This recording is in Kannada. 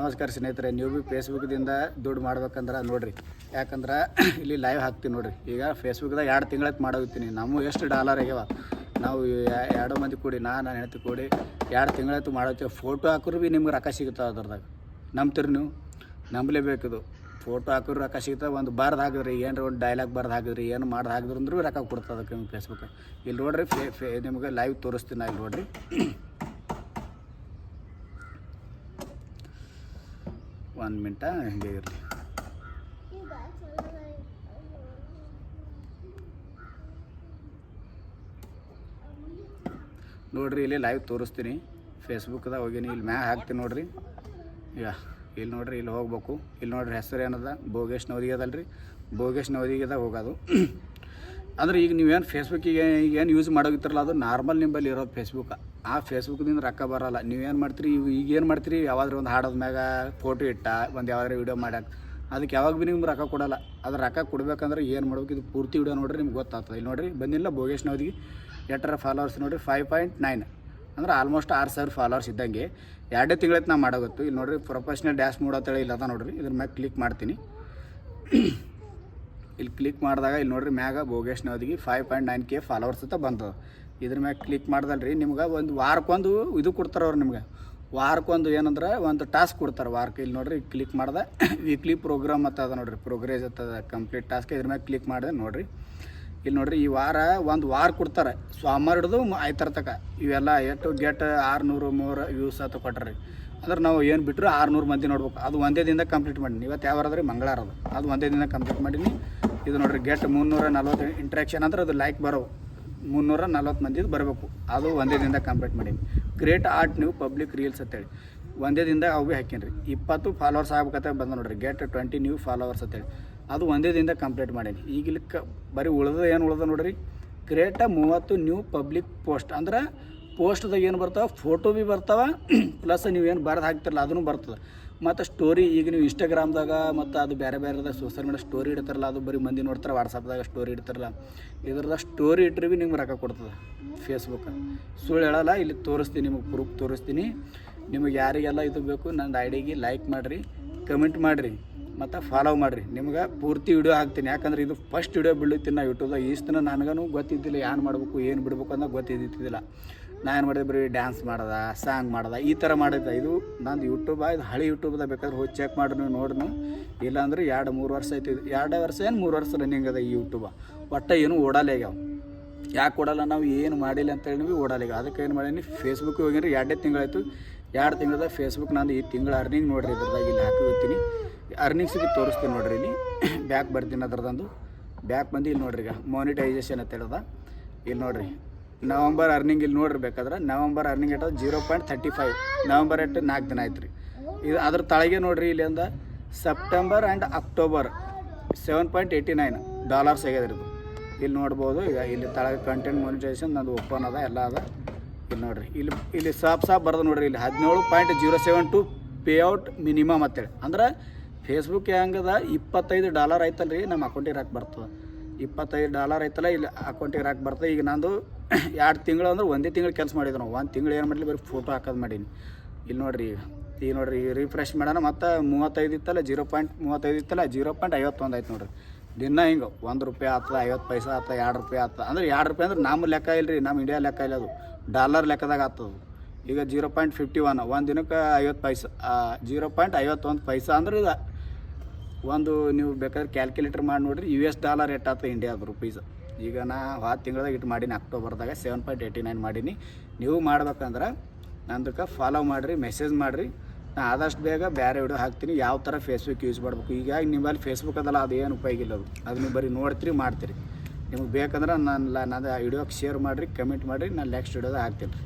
ನಮಸ್ಕಾರ ಸ್ನೇಹಿತರೆ, ನೀವು ಭೀ ಫೇಸ್ಬುಕ್ದಿಂದ ದುಡ್ಡು ಮಾಡ್ಬೇಕಂದ್ರೆ ನೋಡಿರಿ. ಯಾಕಂದ್ರೆ ಇಲ್ಲಿ ಲೈವ್ ಹಾಕ್ತೀನಿ ನೋಡಿರಿ. ಈಗ ಫೇಸ್ಬುಕ್ದಾಗ 2 ತಿಂಗಳಾಯ್ತು ಮಾಡೋಗ್ತೀನಿ. ನಮ್ಮ ಎಷ್ಟು ಡಾಲರ್ ಆಗ್ಯಾವ, ನಾವು 2 ಮಂದಿ ಕೂಡಿ ನಾನು ಹೆಣ್ತಿ ಕೂಡಿ 2 ತಿಂಗಳಾಯ್ತು ಮಾಡೋಗ್ತೀವಿ. ಫೋಟೋ ಹಾಕಿದ್ರು ಭೀ ನಿಮ್ಗೆ ರೊಕ್ಕ ಸಿಗುತ್ತಾವೆ. ಅದ್ರದಾಗ ನಂಬ್ತೀರಿ ನೀವು, ನಂಬಲೇಬೇಕದು. ಫೋಟೋ ಹಾಕಿದ್ರು ರೊಕ್ಕ ಸಿಗ್ತದೆ. ಒಂದು ಬರ್ದು ಹಾಕಿದ್ರಿ, ಏನರ ಒಂದು ಡೈಲಾಗ್ ಬರ್ದು ಹಾಕಿದ್ರಿ, ಏನು ಮಾಡಿ ಹಾಕಿದ್ರು ಅಂದ್ರೂ ರೊಕ್ಕ ಕೊಡ್ತದೆ ಅದಕ್ಕೆ ನಿಮ್ಗೆ ಫೇಸ್ಬುಕ್. ಇಲ್ಲಿ ನೋಡಿರಿ, ನಿಮ್ಗೆ ಲೈವ್ ತೋರಿಸ್ತೀನಿ. ಇಲ್ಲಿ ನೋಡಿರಿ, ಒಂದು ಮಿನಿಟ ಹಿಂಗೆ ಇರಲಿ. ನೋಡಿರಿ, ಇಲ್ಲಿ ಲೈವ್ ತೋರಿಸ್ತೀನಿ. ಫೇಸ್ಬುಕ್ದಾಗ ಹೋಗೀನಿ, ಇಲ್ಲಿ ಮ್ಯಾಗ ಹಾಕ್ತೀನಿ ನೋಡಿರಿ. ಈಗ ಇಲ್ಲಿ ನೋಡಿರಿ, ಇಲ್ಲಿ ಹೋಗ್ಬೇಕು. ಇಲ್ಲಿ ನೋಡಿರಿ, ಹೆಸರು ಏನದ ಭೋಗೇಶ್ ನವದಿಗೆ ಅದಲ್ರಿ, ಭೋಗೇಶ್ ನವದಿಗೆದಾಗ ಹೋಗೋದು. ಅಂದ್ರೆ ಈಗ ನೀವೇನು ಫೇಸ್ಬುಕ್ಕಿಗೆ ಏನು ಯೂಸ್ ಮಾಡೋಗಿತ್ತಿರಲ್ಲ, ಅದು ನಾರ್ಮಲ್ ನಿಂಬಲ್ಲಿ ಇರೋದು ಫೇಸ್ಬುಕ್. ಆ ಫೇಸ್ಬುಕ್ದಿಂದ ರೊಕ್ಕ ಬರೋಲ್ಲ. ನೀವೇನು ಮಾಡ್ತೀರಿ, ಈಗ ಏನು ಮಾಡ್ತೀರಿ, ಯಾವಾದ್ರೂ ಒಂದು ಹಾಡೋದ ಮ್ಯಾಗ ಫೋಟೋ ಇಟ್ಟ ಒಂದು ಯಾವ್ದಾರು ವೀಡಿಯೋ ಮಾಡ್ಯಾಕ ಅದಕ್ಕೆ ಯಾವಾಗ ಭೀ ನಿಮ್ಗೆ ರೊಕ್ಕ ಕೊಡೋಲ್ಲ. ಅದು ರೊಕ್ಕ ಕೊಡ್ಬೇಕಂದ್ರೆ ಏನು ಮಾಡ್ಬೇಕು, ಇದು ಪೂರ್ತಿ ವೀಡಿಯೋ ನೋಡಿರಿ ನಿಮ್ಗೆ ಗೊತ್ತಾಗ್ತದೆ. ಇಲ್ಲಿ ನೋಡಿರಿ, ಬಂದಿಲ್ಲ ಭೋಗೇಶ್ ನವದಿಗೆ ಎಟ್ಟರ ಫಾಲೋವರ್ಸ್ ನೋಡಿರಿ, 5.9 ಅಂದ್ರೆ ಆಲ್ಮೋಸ್ಟ್ 6,000 ಫಾಲೋವರ್ಸ್ ಇದ್ದಂಗೆ. 2 ತಿಂಗಳೈತೆ ನಾ ಮಾಡೋಗುತ್ತೆ. ಇಲ್ಲಿ ನೋಡಿರಿ, ಪ್ರೊಫೆಷ್ನಲ್ ಡ್ಯಾಶ್ ಮೋಡ್ ಅಂತೇಳಿ ಇಲ್ಲ ಅದ ನೋಡಿರಿ. ಇದ್ರ ಮ್ಯಾಗ ಕ್ಲಿಕ್ ಮಾಡ್ತೀನಿ. ಇಲ್ಲಿ ಕ್ಲಿಕ್ ಮಾಡಿದಾಗ ಇಲ್ಲಿ ನೋಡಿರಿ, ಮ್ಯಾಗ ಭೋಗೇಶ್ ನವದಿಗೆ 5.9K ಫಾಲೋವರ್ಸ್ ಅಂತ ಬಂತದೆ. ಇದ್ರ ಮ್ಯಾಗ ಕ್ಲಿಕ್ ಮಾಡ್ದಲ್ರಿ, ನಿಮ್ಗೆ ಒಂದು ವಾರಕ್ಕೊಂದು ಇದು ಕೊಡ್ತಾರೆ ಅವ್ರು. ನಿಮ್ಗೆ ವಾರಕ್ಕೊಂದು ಏನಂದ್ರೆ ಒಂದು ಟಾಸ್ಕ್ ಕೊಡ್ತಾರೆ ವಾರಕ್ಕೆ. ಇಲ್ಲಿ ನೋಡಿರಿ, ಕ್ಲಿಕ್ ಮಾಡ್ದೆ ವೀಕ್ಲಿ ಪ್ರೋಗ್ರಾಮ್ ಅಂತ ಅದ ನೋಡಿರಿ, ಪ್ರೋಗ್ರೆಸ್ ಅಂತದ ಕಂಪ್ಲೀಟ್ ಟಾಸ್ಕ್. ಇದ್ರ ಮ್ಯಾಗ ಕ್ಲಿಕ್ ಮಾಡಿದೆ ನೋಡಿರಿ. ಇಲ್ಲಿ ನೋಡಿರಿ, ಈ ಒಂದು ವಾರ ಕೊಡ್ತಾರೆ, ಸೋಮವಾರ ಹಿಡಿದು ಆಯ್ತರ ತಕ. ಇವೆಲ್ಲ ಎಷ್ಟು ಗೆಟ್ 603 ವ್ಯೂಸ್ ಅಂತ ಕೊಟ್ರಿ. ಅಂದ್ರೆ ನಾವು ಏನು ಬಿಟ್ಟರು 600 ಮಂದಿ ನೋಡ್ಬೇಕು. ಅದು ಒಂದೇ ದಿನದಾಗ ಕಂಪ್ಲೀಟ್ ಮಾಡೀನಿ. ಇವತ್ತು ಯಾವ ಅದ್ರಿ, ಮಂಗಳವಾರ ಅದು ಒಂದೇ ದಿನ ಕಂಪ್ಲೀಟ್ ಮಾಡೀನಿ. ಇದು ನೋಡಿರಿ, ಗೆಟ್ 340 ಇಂಟ್ರಾಕ್ಷನ್ ಅಂದ್ರೆ ಅದು ಲೈಕ್ ಬರೋ 340 ಮಂದಿದು ಬರಬೇಕು. ಅದು ಒಂದೇ ದಿನದಾಗ ಕಂಪ್ಲೀಟ್ ಮಾಡೀನಿ. Create art new public reels ಅಂತೇಳಿ ಒಂದೇ ದಿನದಾಗ ಅವು ಭೀ ಹಾಕೀನಿ ರೀ. 20 ಫಾಲೋವರ್ಸ್ ಆಗ್ಬೇಕಂತ ಬಂದ ನೋಡಿರಿ, ಗೆಟ್ 20 ನ್ಯೂ ಫಾಲೋವರ್ಸ್ ಅಂತೇಳಿ ಅದು ಒಂದೇ ದಿನದಾಗ ಕಂಪ್ಲೀಟ್ ಮಾಡೀನಿ. ಈಗ ಇಲ್ಲಿ ಬರೀ ಏನು ಉಳ್ದ ನೋಡಿರಿ, ಕ್ರಿಯೇಟ 30 ನ್ಯೂ ಪಬ್ಲಿಕ್ ಪೋಸ್ಟ್. ಅಂದ್ರೆ ಪೋಸ್ಟ್ದಾಗ ಏನು ಬರ್ತಾವೆ, ಫೋಟೋ ಭೀ ಬರ್ತಾವೆ, ಪ್ಲಸ್ ನೀವೇನು ಬರೆದು ಹಾಕ್ತಿರಲ್ಲ ಅದನ್ನು ಬರ್ತದೆ. ಮತ್ತು ಸ್ಟೋರಿ, ಈಗ ನೀವು ಇನ್ಸ್ಟಾಗ್ರಾಮ್ದಾಗ ಮತ್ತು ಅದು ಬೇರೆ ಬೇರೆದಾಗ ಸೋಷಿಯಲ್ ಮೀಡಿಯಾ ಸ್ಟೋರಿ ಇಡ್ತಾರಲ್ಲ, ಅದು ಬರೀ ಮಂದಿ ನೋಡ್ತಾರೆ. ವಾಟ್ಸಪ್ದಾಗ ಸ್ಟೋರಿ ಇಡ್ತಾರಲ್ಲ, ಇದ್ರದಾಗ ಸ್ಟೋರಿ ಇಟ್ಟರೆ ಭೀ ನಿಮ್ಗೆ ರೊಕ್ಕ ಕೊಡ್ತದೆ ಫೇಸ್ಬುಕ್. ಸುಳ್ಳು ಹೇಳಲ್ಲ, ಇಲ್ಲಿ ತೋರಿಸ್ತೀನಿ, ನಿಮಗೆ ಪ್ರೂಫ್ ತೋರಿಸ್ತೀನಿ. ನಿಮಗೆ ಯಾರಿಗೆಲ್ಲ ಇದು ಬೇಕು, ನನ್ನ ಐಡಿಗೆ ಲೈಕ್ ಮಾಡಿರಿ, ಕಮೆಂಟ್ ಮಾಡಿರಿ ಮತ್ತು ಫಾಲೋ ಮಾಡಿರಿ. ನಿಮ್ಗೆ ಪೂರ್ತಿ ವಿಡಿಯೋ ಹಾಕ್ತೀನಿ. ಯಾಕಂದ್ರೆ ಇದು ಫಸ್ಟ್ ವಿಡಿಯೋ ಬಿಡ್ತೀನಿ ನಾ ಯೂಟ್ಯೂಬ್ದಾಗ. ಈಸ್ತಿನ ನನಗೂ ಗೊತ್ತಿದ್ದಿಲ್ಲ, ಏನು ಮಾಡಬೇಕು ಏನು ಬಿಡಬೇಕು ಅನ್ನೋ ಗೊತ್ತಿದ್ದಿದ್ದಿಲ್ಲ. ನಾ ಏನು ಮಾಡಿದೆ, ಬರೀ ಡ್ಯಾನ್ಸ್ ಮಾಡೋದ, ಸಾಂಗ್ ಮಾಡೋದ, ಈ ಥರ ಮಾಡಿದ್ದೆ. ಇದು ನಂದು ಯೂಟ್ಯೂಬ, ಇದು ಹಳೆ ಯೂಟ್ಯೂಬ್ದಾಗ ಬೇಕಾದ್ರೆ ಹೋಗಿ ಚೆಕ್ ಮಾಡಿ ನೀವು ನೋಡ್ರಿ. ಇಲ್ಲಾಂದ್ರೆ 2-3 ವರ್ಷ ಆಯ್ತು. 2 ವರ್ಷ ಏನು 3 ವರ್ಷ ರನ್ನಿಂಗ್ ಅದ ಈ ಯೂಟ್ಯೂಬ. ಒಟ್ಟು ಏನು ಓಡಲ್ಲ ಆಗ್ಯಾವ. ಯಾಕೆ ಓಡಲ್ಲ, ನಾವು ಏನು ಮಾಡಿಲ್ಲ ಅಂತೇಳಿ ನೀವು ಓಡಲ್ಲ ಈಗ. ಅದಕ್ಕೆ ಏನು ಮಾಡೀನಿ, ಫೇಸ್ಬುಕ್ಗೆ ಹೋಗಿರಿ. 2 ತಿಂಗಳಾಯ್ತು. 2 ತಿಂಗಳದಾಗ ಫೇಸ್ಬುಕ್ ನಂದು ಈ ತಿಂಗಳ ಅರ್ನಿಂಗ್ ನೋಡಿರಿ. ಇದ್ರದಾಗ ಇಲ್ಲಿ ಹಾಕಿರ್ತೀನಿ, ಅರ್ನಿಂಗ್ಸಿಗೆ ತೋರಿಸ್ತೀನಿ ನೋಡಿರಿ. ಇಲ್ಲಿ ಬ್ಯಾಕ್ ಬರ್ತೀನಿ, ಅದ್ರದಂದು ಬ್ಯಾಕ್ ಬಂದು ಇಲ್ಲಿ ನೋಡಿರಿ. ಈಗ ಮಾನಿಟೈಸೇಷನ್ ಅಂತ ಹೇಳ್ದ. ಇಲ್ಲಿ ನೋಡಿರಿ, ನವಂಬರ್ ಅರ್ನಿಂಗ್ ಇಲ್ಲಿ ನೋಡಿರ್ಬೇಕಾದ್ರೆ ನವಂಬರ್ ಅರ್ನಿಂಗ್ ಇಟ್ಟದ 0.35. ನವಂಬರ್ 4 ದಿನ ಆಯ್ತು ರೀ. ಇದು ಅದ್ರ ತಳಗೆ ನೋಡಿರಿ, ಇಲ್ಲಿಂದ ಸೆಪ್ಟೆಂಬರ್ ಆ್ಯಂಡ್ ಅಕ್ಟೋಬರ್ $7.89 ಆಗ್ಯದ್ರಿ ಇದು. ಇಲ್ಲಿ ನೋಡ್ಬೋದು. ಈಗ ಇಲ್ಲಿ ತಳಗೆ ಕಂಟೆಂಟ್ ಮಾನಿಟೈಸೇಷನ್ ನಂದು ಓಪನ್ ಅದ, ಎಲ್ಲ ಅದ. ಇಲ್ಲಿ ನೋಡಿರಿ, ಇಲ್ಲಿ ಸಾಪ್ ಬರ್ದು ನೋಡಿರಿ. ಇಲ್ಲಿ $17.072 ಪೇಔಟ್ ಮಿನಿಮಮ್ ಅಂತೇಳಿ. ಅಂದ್ರೆ ಫೇಸ್ಬುಕ್ ಹೆಂಗದ, $25 ಆಯ್ತಲ್ಲ ರೀ, ನಮ್ಮ ಅಕೌಂಟಿಗೆ ರಾಕ್ ಬರ್ತದೆ. $25 ಐತಲ್ಲ, ಇಲ್ಲಿ ಅಕೌಂಟಿಗೆ ರಾಕ್ ಬರ್ತದೆ. ಈಗ ನಂದು 2 ತಿಂಗಳು ಅಂದ್ರೆ ಒಂದೇ ತಿಂಗಳು ಕೆಲಸ ಮಾಡಿದ್ರು ನಾವು. 1 ತಿಂಗಳು ಏನು ಮಾಡಲಿ, ಬರೀ ಫೋಟೋ ಹಾಕೋದು ಮಾಡೀನಿ. ಇಲ್ಲಿ ನೋಡಿರಿ, ಈಗ ನೋಡಿರಿ, ರಿಫ್ರೆಶ್ ಮಾಡೋಣ. ಮತ್ತು 35 ಇತ್ತಲ್ಲ, 0.35 ಇತ್ತಲ್ಲ, 0.51 ಆಯ್ತು ನೋಡಿರಿ. ದಿನ ಹಿಂಗೆ ₹1 ಆಗ್ತದೆ, 50 ಪೈಸೆ ಆಗ್ತದೆ, ₹2 ಆಗ್ತದೆ. ಅಂದ್ರೆ ₹2 ಅಂದ್ರೆ ನಮ್ಮ ಲೆಕ್ಕ ಇಲ್ಲ ರೀ, ನಮ್ಮ ಇಂಡಿಯಾ ಲೆಕ್ಕ ಇಲ್ಲ, ಅದು ಡಾಲರ್ ಲೆಕ್ಕದಾಗ ಆಗ್ತದೆ. ಈಗ 0.51 ಒಂದು ದಿನಕ್ಕೆ 50 ಪೈಸೆ, 0.51 ಪೈಸೆ ಅಂದ್ರೆ ಇದು ಒಂದು. ನೀವು ಬೇಕಾದ್ರೆ ಕ್ಯಾಲ್ಕುಲೇಟರ್ ಮಾಡಿ ನೋಡಿರಿ, $US ರೇಟ್ ಆಗ್ತದೆ ಇಂಡಿಯಾದ ರುಪೀಸ್. ಈಗ ನಾ 10 ತಿಂಗಳದಾಗ ಇಟ್ಟು ಮಾಡೀನಿ, ಅಕ್ಟೋಬರ್ದಾಗ 7.89 ಮಾಡೀನಿ. ನೀವು ಮಾಡ್ಬೇಕಂದ್ರೆ ನಂದಕ್ಕೆ ಫಾಲೋ ಮಾಡಿರಿ, ಮೆಸೇಜ್ ಮಾಡಿರಿ. ನಾ ಆದಷ್ಟು ಬೇಗ ಬೇರೆ ವಿಡಿಯೋ ಹಾಕ್ತೀನಿ, ಯಾವ ಥರ ಫೇಸ್ಬುಕ್ ಯೂಸ್ ಮಾಡ್ಬೇಕು. ಈಗ ನಿಮ್ಮಲ್ಲಿ ಫೇಸ್ಬುಕ್ ಅದಲ್ಲ, ಅದು ಏನು ಉಪಯೋಗ ಇಲ್ಲ. ಅದು ನೀವು ಬರೀ ನೋಡ್ತೀರಿ, ಮಾಡ್ತೀರಿ. ನಿಮಗೆ ಬೇಕಂದ್ರೆ ನನ್ನ ವಿಡಿಯೋಕ್ಕೆ ಶೇರ್ ಮಾಡಿರಿ, ಕಮೆಂಟ್ ಮಾಡಿರಿ. ನಾನು ನೆಕ್ಸ್ಟ್ ವಿಡಿಯೋದಾಗ ಹಾಕ್ತೀನಿ ರೀ.